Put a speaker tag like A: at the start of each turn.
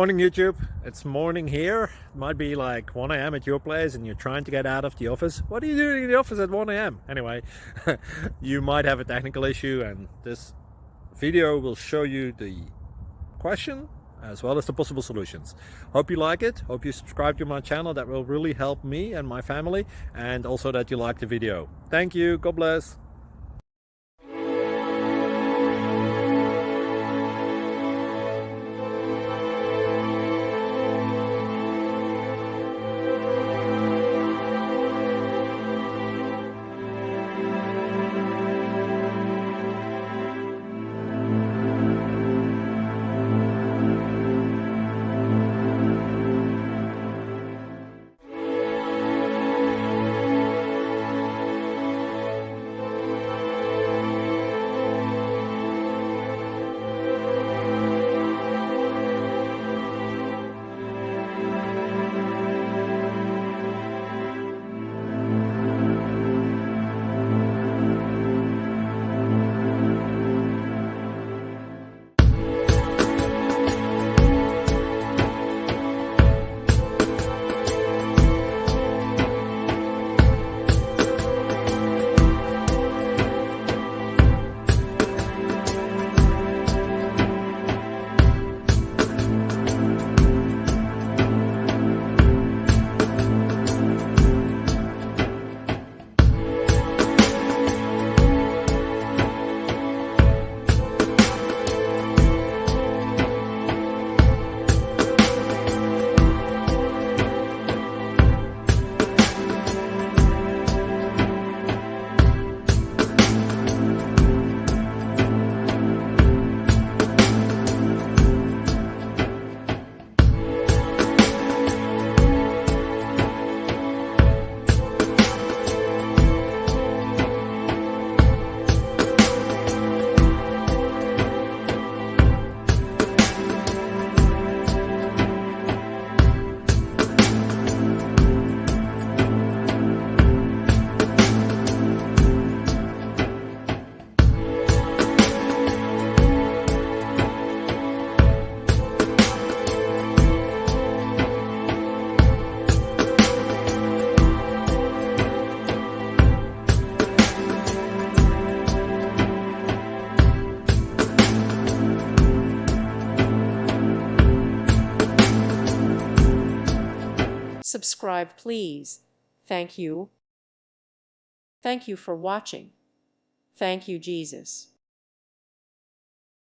A: Morning YouTube, it's morning here. It might be like 1 a.m. at your place and you're trying to get out of the office. What are you doing in the office at 1 a.m.? Anyway, you might have a technical issue and this video will show you the question as well as the possible solutions. Hope you like it, hope you subscribe to my channel. That will really help me and my family, and also that you like the video. Thank you, God bless.
B: Subscribe, please. Thank you. Thank you for watching. Thank you, Jesus.